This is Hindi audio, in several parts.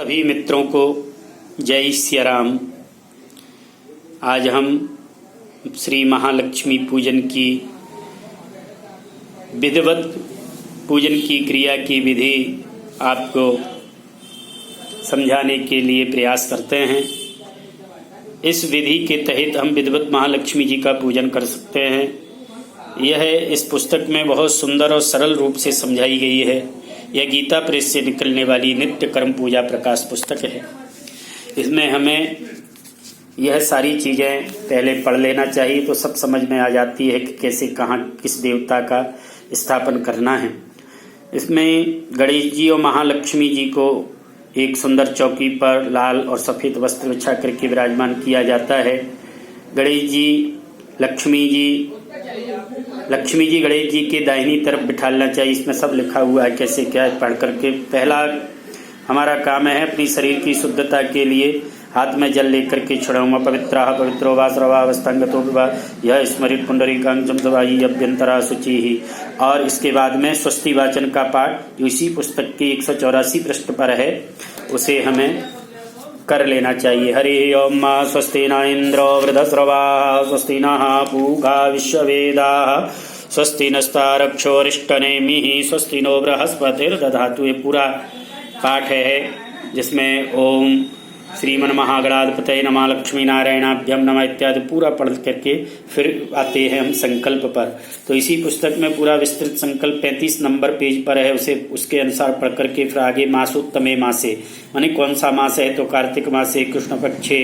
सभी मित्रों को जय सिया राम। आज हम श्री महालक्ष्मी पूजन की विधिवत पूजन की क्रिया की विधि आपको समझाने के लिए प्रयास करते हैं। इस विधि के तहत हम विधिवत महालक्ष्मी जी का पूजन कर सकते हैं। यह इस पुस्तक में बहुत सुंदर और सरल रूप से समझाई गई है। यह गीता प्रेस से निकलने वाली नित्य कर्म पूजा प्रकाश पुस्तक है। इसमें हमें यह सारी चीज़ें पहले पढ़ लेना चाहिए तो सब समझ में आ जाती है कि कैसे कहाँ किस देवता का स्थापन करना है। इसमें गणेश जी और महालक्ष्मी जी को एक सुंदर चौकी पर लाल और सफ़ेद वस्त्र बिछा करके विराजमान किया जाता है। गणेश जी लक्ष्मी जी गणेश जी के दाहिनी तरफ बिठाना चाहिए। इसमें सब लिखा हुआ है कैसे क्या है, पढ़ करके। पहला हमारा काम है अपनी शरीर की शुद्धता के लिए हाथ में जल लेकर के छुड़ाऊंगा। पवित्र पवित्रो वा सर्वावस्थांगतो विवा यह स्मृत पुंडरीकांचम सवाई अभ्यंतरा शुचि ही। और इसके बाद में स्वस्ति वाचन का पाठ जो इसी पुस्तक के 184 पृष्ठ पर है उसे हमें कर लेना चाहिए। हरि ओम मा स्वस्ति न इंद्रो वृधस्रवा स्वस्ति नः पूषा विश्ववेदाः स्वस्ति नस्तारक्षोरिष्टनेमिः स्वस्ति नो बृहस्पतिर्दधातु। ये पूरा पाठ है जिसमें ओम श्रीमन महागणाधिपतये नमः लक्ष्मी नारायणाभ्यम नमः इत्यादि पूरा पढ़ करके फिर आते हैं हम संकल्प पर। तो इसी पुस्तक में पूरा विस्तृत संकल्प 35 नंबर पेज पर है। उसे उसके अनुसार पढ़ करके फिर आगे मासोत्तमे मासे माने कौन सा मास है तो कार्तिक मासे कृष्ण पक्षे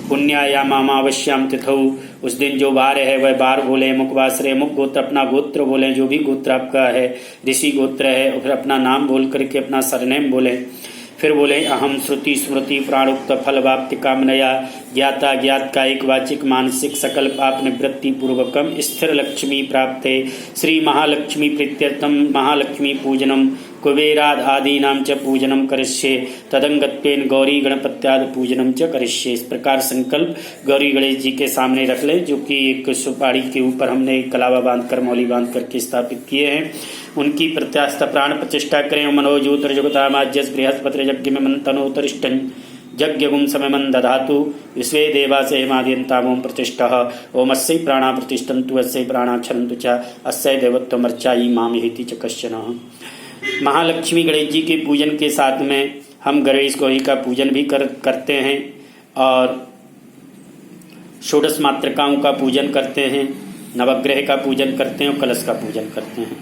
पुण्यायाम अमावस्याम तिथौ। उस दिन जो वार है वह बार बोले। मुखवासरे मुख गोत्र अपना गोत्र बोले जो भी गोत्र आपका है, ऋषि गोत्र है, और फिर अपना नाम बोल करके अपना सरनेम बोले। फिर बोले अहम श्रुति स्मृति प्राणोक्त फल वाप्ति कामनया ज्ञाता ज्ञात का एक वाचिक मानसिक सकल पाप निवृत्ति पूर्वकम स्थिर लक्ष्मी प्राप्ते श्री महालक्ष्मी प्रीत्यर्थम महालक्ष्मी पूजनम कुबेराद आदीनाम च पूजनम करिष्ये तदंगत्वेन गौरी गणपत्यादि पूजनम च करिष्ये। इस प्रकार संकल्प गौरी गणेश जी के सामने रख लें जो कि एक सुपारी के ऊपर हमने कलावा बांध कर मौली बांध करके स्थापित किए हैं। उनकी प्रत्यास्था प्राण प्रतिष्ठा करें। मनोजोतिर्जगतामाज्यस बृहस्पति यज्ञ में मंतनोतरिष्टं यज्ञगुम समयमन दधातु विश्वे देवासे हेमाद्यंतामों प्रतिष्ठा ओम अस्यै प्राणा प्रतिष्ठन्तु अस्यै प्राणा क्षरन्तु च अस्यै देवत्वमर्चायि माम हेति च कश्चन। महालक्ष्मी गणेश जी के पूजन के साथ में हम गणेश गौरी का पूजन भी करते हैं और षोडश मातृकाओं का पूजन करते हैं, नवग्रह का पूजन करते हैं और कलश का पूजन करते हैं।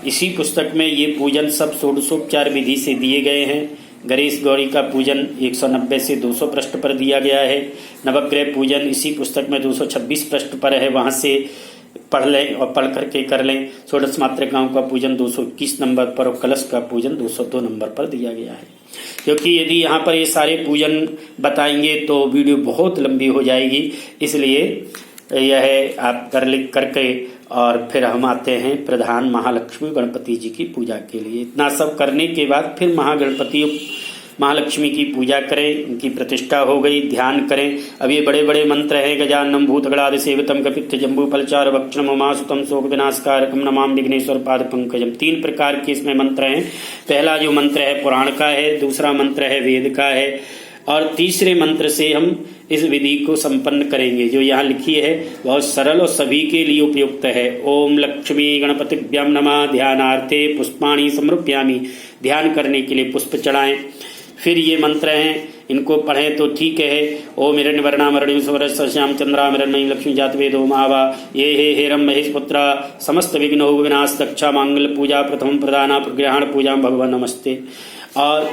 इसी पुस्तक में ये पूजन सब षोडशोपचार विधि से दिए गए हैं। गणेश गौरी का पूजन 190 से 200 पृष्ठ पर दिया गया है। नवग्रह पूजन इसी पुस्तक में 226 पृष्ठ पर है, वहाँ से पढ़ लें और पढ़ करके कर लें। षोडश मातृकाओं का पूजन 221 नंबर पर और कलश का पूजन 202 नंबर पर दिया गया है। क्योंकि यदि यहाँ पर ये सारे पूजन बताएंगे तो वीडियो बहुत लंबी हो जाएगी, इसलिए यह आप कर लिख करके और फिर हम आते हैं प्रधान महालक्ष्मी गणपति जी की पूजा के लिए। इतना सब करने के बाद फिर महालक्ष्मी की पूजा करें, उनकी प्रतिष्ठा हो गई, ध्यान करें। अब ये बड़े बड़े मंत्र हैं। गजाननम भूतगणादि सेवितम कपित्थ जम्बू फलचार भक्षणम उमासुतम शोक विनाशकारकम नमाम विघ्नेश्वर पाद पंकजम। 3 प्रकार के इसमें मंत्र हैं। पहला जो मंत्र है पुराण का है, दूसरा मंत्र है वेद का है और तीसरे मंत्र से हम इस विधि को संपन्न करेंगे। जो यहाँ लिखी है बहुत सरल और सभी के लिए उपयुक्त है। ओम लक्ष्मी गणपतिभ्यम नमः। ध्यानार्थे पुष्पाणि समर्पयामि। ध्यान करने के लिए पुष्प चढ़ाएं। फिर ये मंत्र हैं, इनको पढ़ें तो ठीक है। ओम हिरण्यवर्णामरणिम चंद्रामरणमयी लक्ष्मी जात वेदो मावा ये हे हेरम महेश पुत्रा समस्त विघ्नो विनाश दक्षा मांगल पूजा प्रथम प्रदाना प्रग्रहण पूजा भगवान नमस्ते। और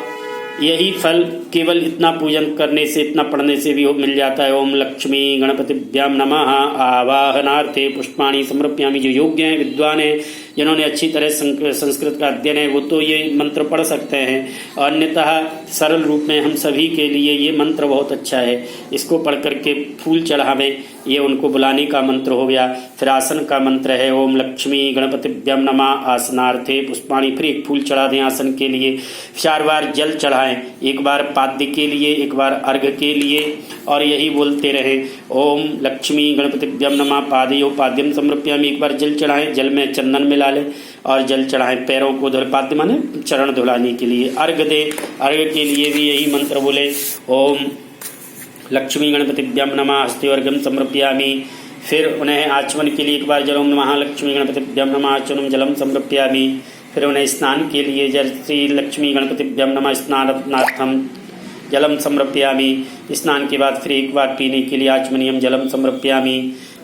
यही फल केवल इतना पूजन करने से, इतना पढ़ने से भी मिल जाता है। ओम लक्ष्मी गणपतिभ्याम नमः। आवाहनार्थे पुष्पाणि समर्पयामि। जो योग्य हैं, विद्वान हैं, जिन्होंने अच्छी तरह संस्कृत का अध्ययन है वो तो ये मंत्र पढ़ सकते हैं। और अन्यतः सरल रूप में हम सभी के लिए ये मंत्र बहुत अच्छा है। इसको पढ़ करके फूल चढ़ावें, ये उनको बुलाने का मंत्र हो गया। फिर आसन का मंत्र है ओम लक्ष्मी गणपतिभ्यम नमः। आसनार्थे पुष्पाणि। फिर एक फूल चढ़ा दें आसन के लिए। 4 बार जल चढ़ाएं, एक बार पाद्य के लिए, एक बार अर्घ्य के लिए, और यही बोलते रहे ओम लक्ष्मी गणपतिभ्यम नमः। पादयो पाद्यम समर्पयामि। एक बार जल चढ़ाएं, जल में चंदन मिला मिला लें और जल चढ़ाएं। पैरों को धुलपाद्य माने चरण धुलाने के लिए। अर्घ दे, अर्घ के लिए भी यही मंत्र बोले, ओम लक्ष्मी गणपतिभ्यं नमः हस्तिवर्घ्यं समर्पयामि। फिर उन्हें आचमन के लिए एक बार जल ओम महालक्ष्मी गणपतिभ्यं नमः आचमनम जलम समर्पयामि। फिर उन्हें स्नान के लिए जल श्री लक्ष्मी गणपतिभ्यं नमः स्नानार्थम जलम समर्पयामि। स्नान के बाद फिर एक बार पीने के लिए आचमनीयम जलम समर्पयामि।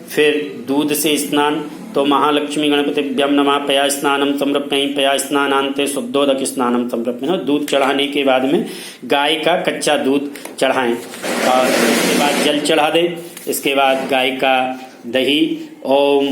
फिर दूध से स्नान, तो महालक्ष्मी गणपतिभ्यं नमः पया स्नानम समर्पयामि। पया स्नानांते शुद्धोदक स्नानम समर्पयामि। दूध चढ़ाने के बाद में गाय का कच्चा दूध चढ़ाएं और इसके बाद जल चढ़ा दें। इसके बाद गाय का दही, ओम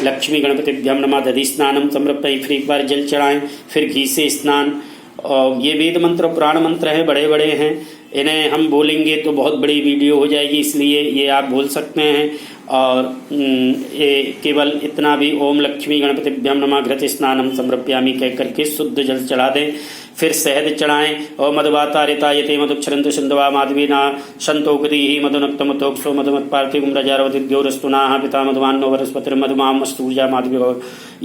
लक्ष्मी गणपतिभ्यं नमः दधि स्नानम समर्पयामि। फिर एक बार जल चढ़ाएं। फिर घी से स्नान। और ये वेद मंत्र पुराण मंत्र हैं, बड़े बड़े हैं, इन्हें हम बोलेंगे तो बहुत बड़ी वीडियो हो जाएगी, इसलिए ये आप बोल सकते हैं। और ये केवल इतना भी ओम लक्ष्मी गणपतिभ्यं नमः घृत स्नानम समर्पयामि कह करके शुद्ध जल चढ़ा दें। फिर शहद चढ़ाएं। और मधुवातारिता यते मधुक्षरंत सिंधवा माधवीना संतोकति मधुनक्तमतोक्षो मधुमत पार्थिवम रजारवद्योरस्तुनाः पिता मधुमान्नो वरस्पतिर मधुमाम मस्तूर्जा माधवी।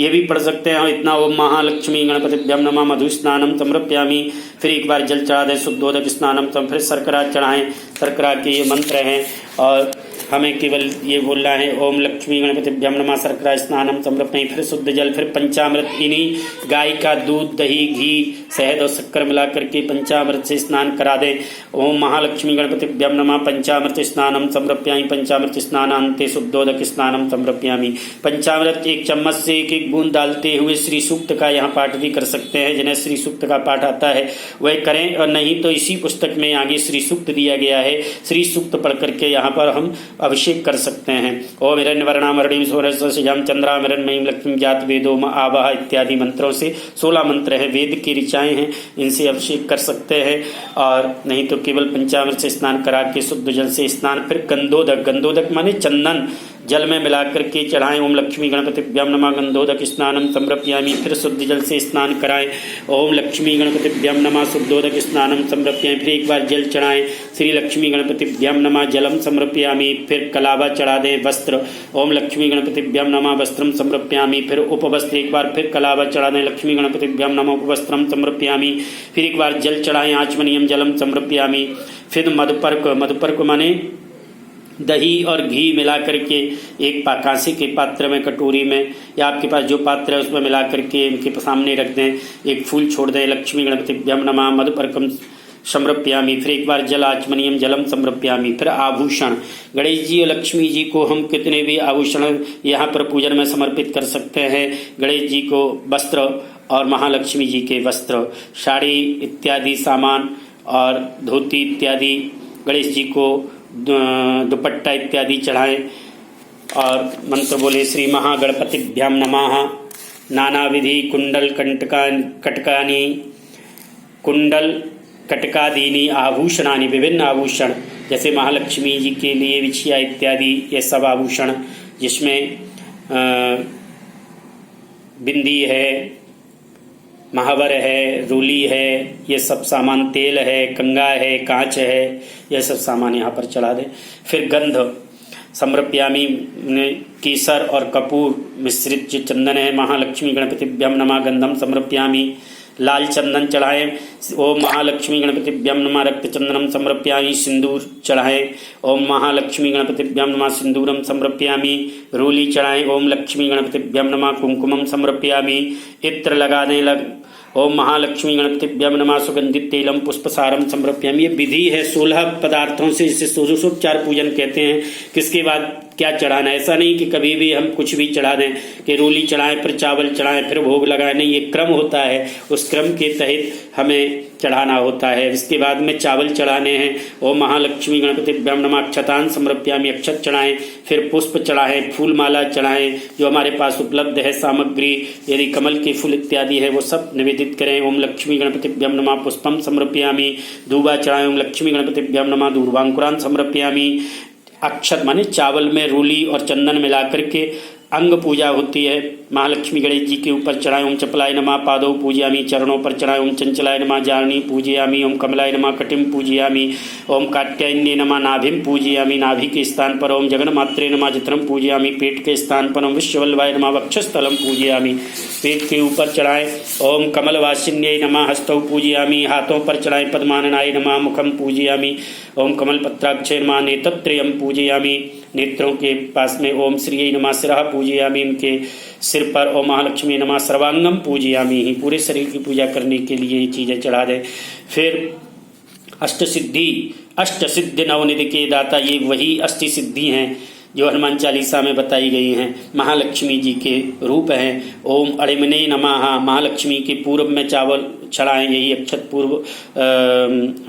ये भी पढ़ सकते हैं इतना, ओम महालक्ष्मी गणपतिभ्यं नमः मधु स्नानम समर्पयामि। फिर एक बार जल चढ़ा दें, शुद्धोदक स्नानम। फिर शर्करा चढ़ाएं। शर्करा के ये मंत्र हैं और हमें केवल ये बोलना है, ओम लक्ष्मी गणपतिभ्यं नमः शर्करा स्नानम समर्पयामि। फिर शुद्ध जल, फिर पंचामृत, इन्हीं गाय का दूध, दही, घी, शहद और शक्कर मिला करके पंचामृत से स्नान करा दें। ओम महालक्ष्मी गणपतिभ्यं नमः पंचामृत स्नानम समर्पयामि। पंचामृत स्नानांते शुद्धोदक स्नानम समर्पयामि। पंचामृत एक चम्मच से एक एक बूंद डालते हुए श्री सूक्त का यहाँ पाठ भी कर सकते हैं। जिन्हें श्री सूक्त का पाठ आता है वह करें, और नहीं तो इसी पुस्तक में आगे श्री सूक्त दिया गया है, श्री सूक्त पढ़ करके यहाँ पर हम अभिषेक कर सकते हैं। ओम हिरण्यवर्णामरणीं सूरजं चंद्रामरणमयीं लक्ष्मीं जात वेदो आवाह इत्यादि मंत्रों से 16 मंत्र हैं, वेद की ऋचाएं हैं, इनसे अभिषेक कर सकते हैं। और नहीं तो केवल पंचामृत से स्नान करा के शुद्ध जल से स्नान। फिर गंधोदक, गंधोदक माने चंदन जल में मिलाकर के चढ़ाएं। ओम लक्ष्मी गणपतिभ्यं नमः गंधोदक स्नानम समर्पयामि। फिर शुद्ध जल से स्नान कराएं। ओम लक्ष्मी गणपतिभ्यं नमः शुद्धोदक स्नानम समर्पयामि। फिर एक बार जल चढ़ाएं। श्री लक्ष्मी गणपतिभ्यं नमः जलम समर्पयामि। फिर कलावा चढ़ा दें। वस्त्र, ओम लक्ष्मी गणपतिभ्यं नमः वस्त्रम समर्पयामि। फिर उपवस्त्र, एक बार फिर कलावा चढ़ा दें। लक्ष्मी गणपतिभ्यं नमः उपवस्त्रम समर्पयामि। फिर एक बार जल चढ़ाएं। आचमनीयम जलम समर्पयामि। फिर मधुपर्क, मधुपर्क माने दही और घी मिला करके एक कांसे के पात्र में, कटोरी में, या आपके पास जो पात्र है उसमें मिला करके इनके सामने रख दें। एक फूल छोड़ दें। लक्ष्मी गणपतिभ्यं नमः मधुपर्कम समर्पयामि। फिर एक बार जल आचमनीयम जलम समर्पयामि। फिर आभूषण, गणेश जी और लक्ष्मी जी को हम कितने भी आभूषण यहाँ पर पूजन में समर्पित कर सकते हैं। गणेश जी को वस्त्र और महालक्ष्मी जी के वस्त्र, साड़ी इत्यादि सामान और धोती इत्यादि, गणेश जी को दुपट्टा इत्यादि चढ़ाएं। और मंत्र बोले, श्री महागणपतिभ्यां नमः। नाना विधि कुंडल कटकानी कुंडल कटकादीनी आभूषणानि, विभिन्न आभूषण, जैसे महालक्ष्मी जी के लिए बिछिया इत्यादि, ये सब आभूषण जिसमें बिंदी है, महावर है, रूली है, ये सब सामान, तेल है, कंगा है, कांच है, ये सब सामान यहाँ पर चढ़ा दें। फिर गंध समर्पयामि, केसर और कपूर मिश्रित जो चंदन है, महालक्ष्मी गणपतिभ्यं नमः गंधम समर्पयामि। लाल चंदन चढ़ाएं। ओम महालक्ष्मी गणपतिभ्यं नमः रक्त चंदनम समर्पयामि। सिंदूर चढ़ाएं। ओम महालक्ष्मी गणपतिभ्यं नमः सिंदूरम समर्पयामि। रोली चढ़ाएं। ओम लक्ष्मी गणपतिभ्यं नमः कुंकुमम समर्पयामि। इत्र लगा दें। ओम महालक्ष्मी गणपतिभ्यं नमः सुगंधित तेलम पुष्पसारम समर्पयामि। ये विधि है 16 पदार्थों से, इसे षोडशोपचार पूजन कहते हैं। किसके बाद क्या चढ़ाना है, ऐसा नहीं कि कभी भी हम कुछ भी चढ़ा दें, कि रोली चढ़ाएं फिर चावल चढ़ाएं फिर भोग लगाएं, नहीं, ये क्रम होता है, उस क्रम के तहत हमें चढ़ाना होता है। इसके बाद में चावल चढ़ाने हैं। ओम महालक्ष्मी गणपतिभ्यं नमः अक्षतान समर्पयामि। अक्षत चढ़ाएं, फिर पुष्प चढ़ाएं, फूल माला चढ़ाएं, जो हमारे पास उपलब्ध है सामग्री, यदि कमल के फूल इत्यादि है वो सब निवेदित करें। ओम लक्ष्मी गणपतिभ्यं नमः पुष्पम समर्पयामि। दूबा चढ़ाएं। ओम लक्ष्मी गणपतिभ्यं नमः दूर्वांकुरान समर्पयामि। अक्षत माने चावल में रूली और चंदन मिला करके अंग पूजा होती है। महालक्ष्मी गणेश जी के ऊपर चढ़ाएं। ओम चपलाय नमः पादौ पूजयामि, चरणों पर चढ़ाएं। ओम चंचलाय नमः जारणी पूजयामि। ओम कमलाय नमः कटिम पूजयामि। ओम कात्यायन्ये नमः नाभिम पूजयामि, नाभि के स्थान पर। ओम जगन्मात्रे नमः जठरम पूजयामि, पेट के स्थान पर। ओम विश्ववल्लभाय नमः वक्षस्थलम पूजयामि, पेट के ऊपर चढ़ाएं। ओम कमलवासिन्ये नमः हस्तौ पूजयामि, हाथों पर चढ़ाएं। पद्माननाय नमः मुखम पूजयामि। ओम कमलपत्राक्षय नमः नेत्रत्रयम पूजयामि, नेत्रों के पास में। ओम श्रीयै नमः शिरः पूजयामि, इनके सिर पर। ओम महालक्ष्मी नमः सर्वांगम पूजयामि, ही पूरे शरीर की पूजा करने के लिए ये चीज़ें चढ़ा दें। फिर अष्ट सिद्धि नवनिधि के दाता, ये वही अष्ट सिद्धि हैं जो हनुमान चालीसा में बताई गई हैं, महालक्ष्मी जी के रूप हैं। ओम अड़िमने नमः, महालक्ष्मी के पूर्व में चावल चढ़ाएं, यही अक्षत पूर्व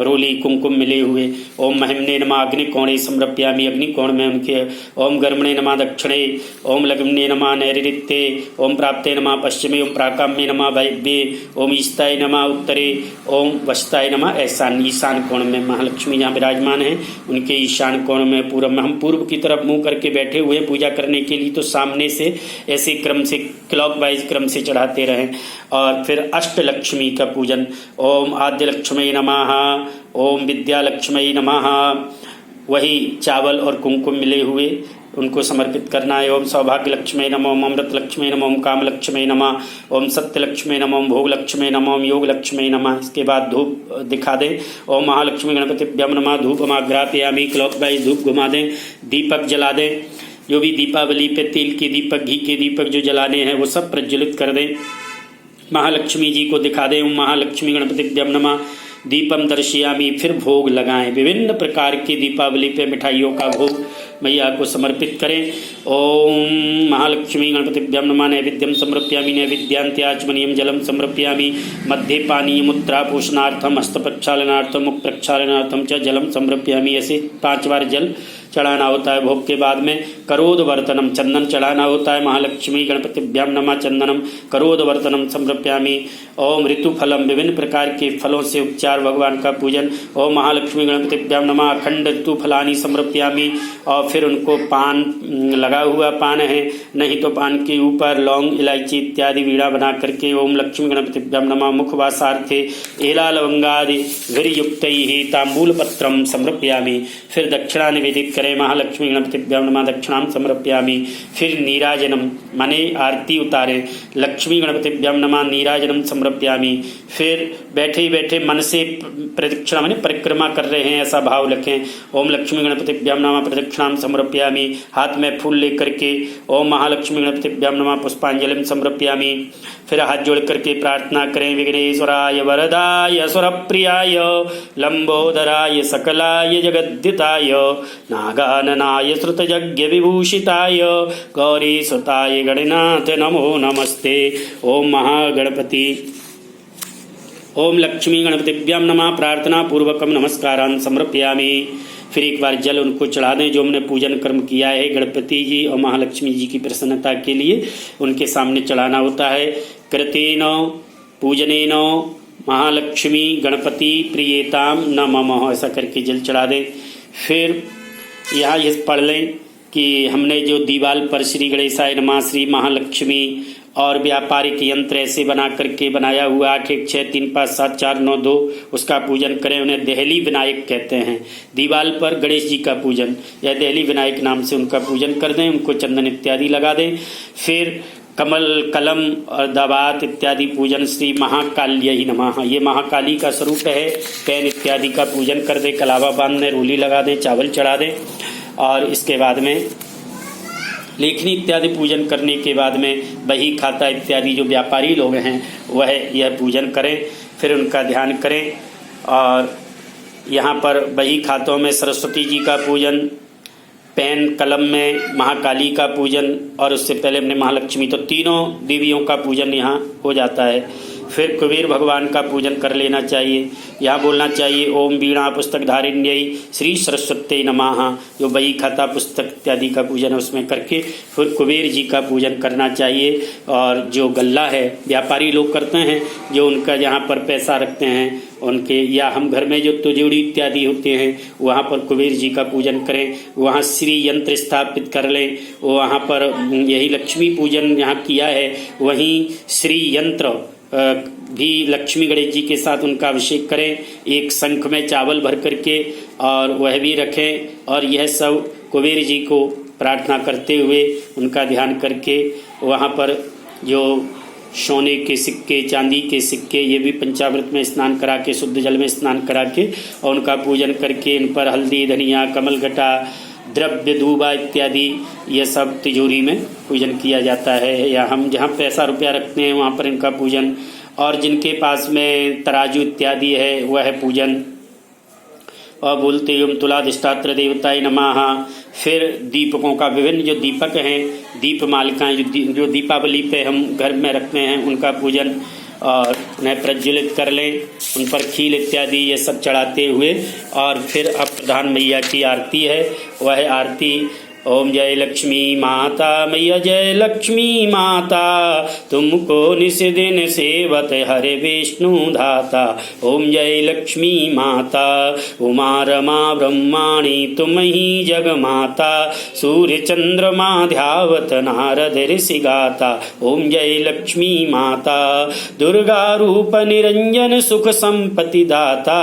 रोली कुमकुम मिले हुए। ओम महिमने नमः अग्निकोणे समर्पयामि, अग्निकोण में उनके। ओम गर्मणे नमः दक्षिणे, ओम लग्ने नमः नैऋत्ये, ओम प्राप्ते नमः पश्चिमे, ओम प्राकाम्ये नमः वायव्ये, ओम ईशाय नमः उत्तरे, ओम वस्ताय नमः ईशान। ईशान कोण में महालक्ष्मी जहाँ विराजमान है, उनके ईशान कोण में पूर्व में। हम पूर्व की तरफ मुंह करके बैठे हुए पूजा करने के लिए तो सामने से ऐसे क्रम से क्लॉकवाइज क्रम से चढ़ाते रहें। और फिर अष्ट लक्ष्मी का पूजन। ओम आद्य लक्ष्मी नमः, ओम विद्या लक्ष्मी नमः, वही चावल और कुमकुम मिले हुए उनको समर्पित करना है। ओम सौभाग्य लक्ष्मी नमः, ओम अमृत लक्ष्मी नमः, ओम काम लक्ष्मी नमः, ओम सत्य लक्ष्मी नमः, ओम भोग लक्ष्मी नमः, ओम योग लक्ष्मी नमः। इसके बाद धूप दिखा दें। ओम महालक्ष्मी गणपतिभ्यं नमः, धूपमाग्रापयामि, क्लॉकवाइज धूप घुमा दें। दीपक जला दें, जो भी दीपावली पे तेल के दीपक, घी के दीपक जो जलाने हैं वो सब प्रज्वलित कर दें। महालक्ष्मी जी को दिखा दें। ओम महालक्ष्मी गणपतिभ्यं नमः, दीपम दर्शयामि। फिर भोग लगाएं, विभिन्न प्रकार की दीपावली पे मिठाइयों का भोग मैया को समर्पित करें। ओम महालक्ष्मी गणपतिभ्यं नमः, नैवेद्यम समर्पयामि, नैवेद्यांत्याचमनीयम जलम समर्पयामि, मध्ये पानीयम उत्तरापोषणार्थम, हस्त प्रक्षालनार्थम, मुख प्रक्षालनार्थम च जलम समर्पयामि। ऐसे 5 बार जल चढ़ाना होता है। भोग के बाद में करोद वर्तनम, चंदन चढ़ाना होता है। महालक्ष्मी गणपतिभ्यां नमः, चंदनम करोद वर्तनम समर्पयामि। ओम ऋतुफलम, विभिन्न प्रकार के फलों से उपचार, भगवान का पूजन। ओम महालक्ष्मी गणपतिभ्यां नमः, अखंड ऋतुफलानि समर्पयामि। और फिर उनको पान, लगा हुआ पान है, नहीं तो पान के ऊपर लौंग इलायची इत्यादि वीड़ा बना करके। ओम लक्ष्मी गणपतिभ्यां नमः, मुखवासार्थे एला लवंगादि वीर्युक्तैः तांबूल पत्रम समर्पयामि। फिर दक्षिणा निवेदित करें। महालक्ष्मी गणपतिभ्यां नमः, दक्षिणाम समर्पयामि। फिर नीराजनम माने आरती उतारें। लक्ष्मी गणपतिभ्यां नमः, नीराजनम समर्पयामि। फिर बैठे ही बैठे मन से प्रदक्षिणा माने परिक्रमा कर रहे हैं, ऐसा भाव रखें। ओम लक्ष्मी गणपतिभ्यां नमः, प्रदक्षिणाम समर्पयामि। हाथ में फूल लेकर के ओम महालक्ष्मी गणपतिभ्यां नमः, पुष्पांजलिम समर्पयामि। फिर हाथ जोड़ करके प्रार्थना करें। विघ्नेश्वराय वरदाय सुरप्रियाय लंबोदराय सकलाय जगद्दिताय नागाननाय श्रुतयज्ञ विभूषिताय गौरी सुताय गणनाथ नमो नमस्ते। ओम महागणपति, ओम लक्ष्मी गणपतिभ्यां नमः, प्रार्थना पूर्वकम नमस्कारान् समर्पयामि। फिर एक बार जल उनको चढ़ा दें जो हमने पूजन कर्म किया है। गणपति जी और महालक्ष्मी जी की प्रसन्नता के लिए उनके सामने चढ़ाना होता है। कृतेन पूजनेन महालक्ष्मी गणपति प्रियेताम न मम, ऐसा करके जल चढ़ा दें। फिर यहाँ ये पढ़ लें कि हमने जो दीवाल पर श्री गणेशाय नमः, श्री महालक्ष्मी और व्यापारिक यंत्र ऐसे बना करके बनाया हुआ 8 1 6 3 5 7 4 9 2 उसका पूजन करें। उन्हें देहली विनायक कहते हैं। दीवाल पर गणेश जी का पूजन या देहली विनायक नाम से उनका पूजन कर दें, उनको चंदन इत्यादि लगा दें। फिर कमल, कलम और दावात इत्यादि पूजन श्री महाकाल्यै नमः, ये महाकाली का स्वरूप है। पैन इत्यादि का पूजन कर दें, कलावा बांध दें, रूली लगा दें, चावल चढ़ा दें। और इसके बाद में लेखनी इत्यादि पूजन करने के बाद में बही खाता इत्यादि जो व्यापारी लोग हैं वह यह पूजन करें। फिर उनका ध्यान करें। और यहाँ पर बही खातों में सरस्वती जी का पूजन, पेन कलम में महाकाली का पूजन और उससे पहले हमने महालक्ष्मी, तो तीनों देवियों का पूजन यहाँ हो जाता है। फिर कुबेर भगवान का पूजन कर लेना चाहिए। यहाँ बोलना चाहिए ओम वीणा पुस्तक धारिण्यै श्री सरस्वती नमः, जो बही खाता पुस्तक इत्यादि का पूजन है उसमें करके फिर कुबेर जी का पूजन करना चाहिए। और जो गल्ला है व्यापारी लोग करते हैं, जो उनका जहाँ पर पैसा रखते हैं उनके, या हम घर में जो तिजोरी इत्यादि होते हैं वहाँ पर कुबेर जी का पूजन करें, वहाँ श्री यंत्र स्थापित कर लें, वहाँ पर यही लक्ष्मी पूजन यहाँ किया है, वहीं श्री यंत्र भी लक्ष्मी गणेश जी के साथ उनका अभिषेक करें, एक शंख में चावल भर करके और वह भी रखें, और यह सब कुबेर जी को प्रार्थना करते हुए उनका ध्यान करके वहाँ पर जो सोने के सिक्के, चांदी के सिक्के, ये भी पंचामृत में स्नान करा के, शुद्ध जल में स्नान करा के और उनका पूजन करके इन पर हल्दी, धनिया, कमलगटा, द्रव्य, दूबा इत्यादि ये सब तिजोरी में पूजन किया जाता है। या हम जहाँ पैसा रुपया रखते हैं वहाँ पर इनका पूजन, और जिनके पास में तराजू इत्यादि है वह है पूजन। और बोलते हम तुलाधिष्ठात्र देवताय नमः। फिर दीपकों का, विभिन्न जो दीपक हैं, दीप मालिकाएं जो दीपावली पे हम घर में रखते हैं उनका पूजन और उन्हें प्रज्वलित कर लें, उन पर खील इत्यादि ये सब चढ़ाते हुए, और फिर अब प्रधान मैया की आरती है, वह आरती ओम जय लक्ष्मी माता, मैया जय लक्ष्मी माता, तुमको निस दिन सेवत हरे विष्णु धाता। ओम जय लक्ष्मी माता, उमा रमा ब्रह्माणी तुम ही जग माता, सूर्य चंद्रमा ध्यावत नारद ऋषि गाता। ओम जय लक्ष्मी माता, दुर्गा रूप निरंजन सुख संपत्ति दाता,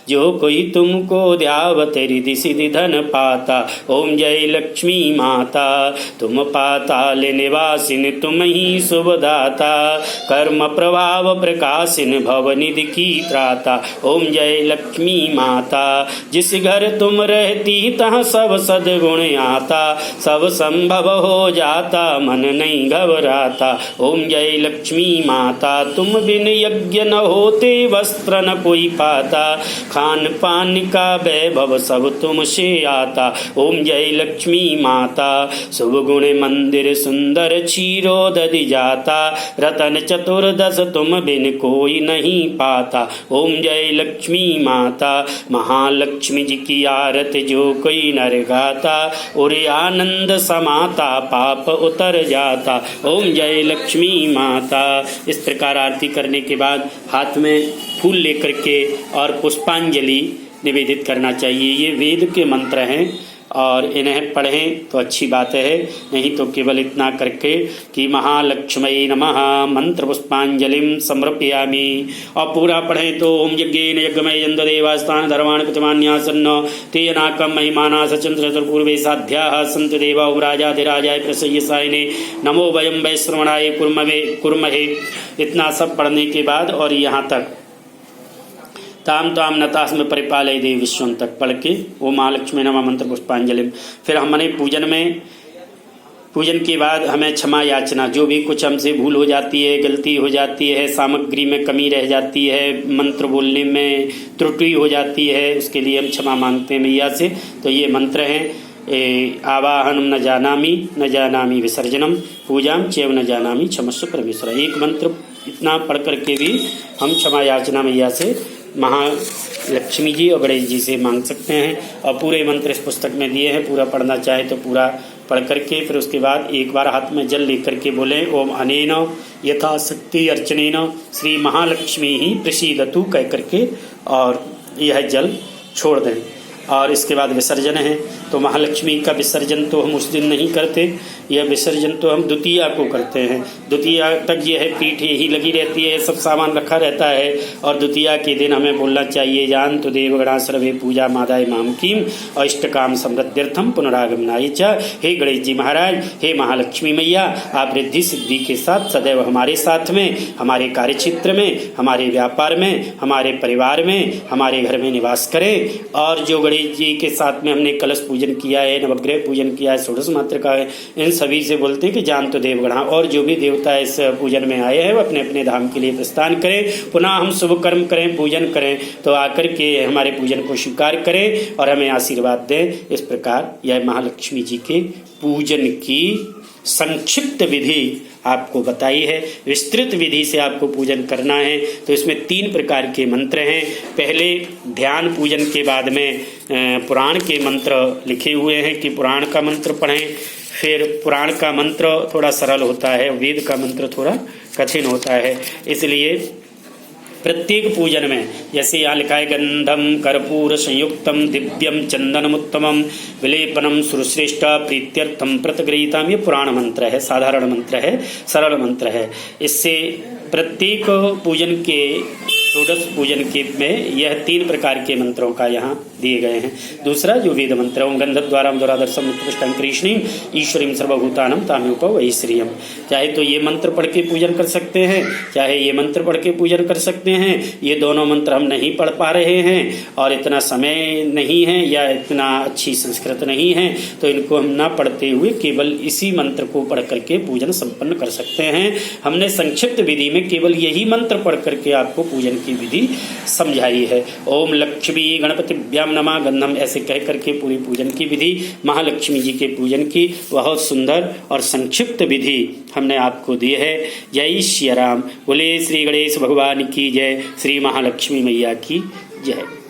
जो कोई तुमको ध्यावत रिधि सिद्धि धन पाता। ओम जय लक्ष्मी माता, तुम पाताल निवासिन तुम ही शुभदाता, कर्म प्रभाव प्रकाशिन भवनिधि की त्राता। ओम जय लक्ष्मी माता, जिस घर तुम रहती तहाँ सब सद्गुण आता, सब संभव हो जाता मन नहीं घबराता। ओम जय लक्ष्मी माता, तुम बिन यज्ञ न होते वस्त्र न कोई पाता, खान पान का वैभव सब तुमसे आता। ओम जय लक्ष्मी माता, शुभ गुण मंदिर सुंदर क्षीरो दधि जाता, रतन चतुर्दश तुम बिन कोई नहीं पाता। ओम जय लक्ष्मी माता, महालक्ष्मी जी की आरत जो कोई नर गाता, और आनंद समाता पाप उतर जाता। ओम जय लक्ष्मी माता। इस प्रकार आरती करने के बाद हाथ में फूल लेकर के और पुष्पांजलि निवेदित करना चाहिए। ये वेद के मंत्र हैं और इन्हें पढ़ें तो अच्छी बात है, नहीं तो केवल इतना करके कि महालक्ष्मी नमः मंत्र पुष्पांजलिम समर्पयामि और पूरा पढ़ें तो ओम यज्ञेन यज्ञमय यंद देवास्तान धर्माण प्रतिमान्यासन्न ते अनाकम महिमाना सचंद्र पूर्वे साध्याः संत देवा राजाधिराजाय प्रसय्यसायने नमो वयम वैश्रवणाय कुर्महे। इतना सब पढ़ने के बाद और यहाँ तक ताम ताम नतास में परिपालय देव विश्वं तक पढ़ के वो महालक्ष्मी नमः मंत्र पुष्पांजलि। फिर हमने पूजन के बाद हमें क्षमा याचना, जो भी कुछ हमसे भूल हो जाती है, गलती हो जाती है, सामग्री में कमी रह जाती है, मंत्र बोलने में त्रुटि हो जाती है, उसके लिए हम क्षमा मांगते हैं मैया से। तो ये मंत्र हैं आवाहनम न जानामि विसर्जनम पूजाम चैव न जानामि क्षमस्व परमेश्वर। एक मंत्र इतना पढ़ करके भी हम क्षमा याचना मैया से, महालक्ष्मी जी और गणेश जी से मांग सकते हैं। और पूरे मंत्र इस पुस्तक में दिए हैं, पूरा पढ़ना चाहे तो पूरा पढ़ करके फिर उसके बाद एक बार हाथ में जल लेकर के बोले ओम अनेन यथाशक्ति अर्चनेन श्री महालक्ष्मी ही प्रसीदतु कह करके और यह जल छोड़ दें। और इसके बाद विसर्जन है, तो महालक्ष्मी का विसर्जन तो हम उस दिन नहीं करते, यह विसर्जन तो हम द्वितीया को करते हैं। द्वितीया तक यह है पीठ यही लगी रहती है, सब सामान रखा रहता है, और द्वितीया के दिन हमें बोलना चाहिए जान तो देवगणा सर्वे पूजा मादाय माम कीम और इष्ट काम समृद्ध्यर्थम पुनरागमनाय च। हे गणेश जी महाराज, हे महालक्ष्मी मैया, आप रिद्धि सिद्धि के साथ सदैव हमारे साथ में, हमारे कार्य क्षेत्र में, हमारे व्यापार में, हमारे परिवार में, हमारे घर में निवास करें। और जो गणेश जी के साथ में हमने कलश पूजन किया है, नवग्रह पूजन किया है, षोडश मात्र का है, इन सभी से बोलते हैं कि जान तो देवगणा, और जो भी देवता इस पूजन में आए हैं वो अपने अपने धाम के लिए प्रस्थान करें। पुनः हम शुभ कर्म करें, पूजन करें, तो आकर के हमारे पूजन को स्वीकार करें और हमें आशीर्वाद दें। इस प्रकार यह महालक्ष्मी जी के पूजन की संक्षिप्त विधि आपको बताई है। विस्तृत विधि से आपको पूजन करना है तो इसमें 3 प्रकार के मंत्र हैं। पहले ध्यान पूजन के बाद में पुराण के मंत्र लिखे हुए हैं कि पुराण का मंत्र पढ़ें। फिर पुराण का मंत्र थोड़ा सरल होता है, वेद का मंत्र थोड़ा कठिन होता है, इसलिए प्रत्येक पूजन में, जैसे यहाँ लिखा है गंधम कर्पूर संयुक्तम दिव्यम चंदनमुत्तमम विलेपनम सुरश्रेष्ठ प्रीत्यर्थम प्रतगृहीताम, ये पुराण मंत्र है, साधारण मंत्र है, सरल मंत्र है। इससे प्रत्येक पूजन के षोडश पूजन के में यह 3 प्रकार के मंत्रों का यहाँ दिए गए हैं। दूसरा जो वेद मंत्र ओम गंधद्वाराम दुरादर्शम उत्कृष्टं कृष्णीम ईश्वरीम सर्वभूतानम ताम्योप वही श्रियम। चाहे तो ये मंत्र पढ़ के पूजन कर सकते हैं, चाहे ये मंत्र पढ़ के पूजन कर सकते हैं। ये दोनों मंत्र हम नहीं पढ़ पा रहे हैं और इतना समय नहीं है या इतना अच्छी संस्कृत नहीं है, तो इनको हम ना पढ़ते हुए केवल इसी मंत्र को पढ़ करके पूजन संपन्न कर सकते हैं। हमने संक्षिप्त विधि में केवल यही मंत्र पढ़ करके आपको पूजन की विधि समझाई है। ओम लक्ष्मी गणपतिभ्याम नमः गंधम, ऐसे कह करके पूरी पूजन की विधि, महालक्ष्मी जी के पूजन की बहुत सुंदर और संक्षिप्त विधि हमने आपको दी है। जय श्री राम। बोले श्री गणेश भगवान की जय, श्री महालक्ष्मी मैया की जय।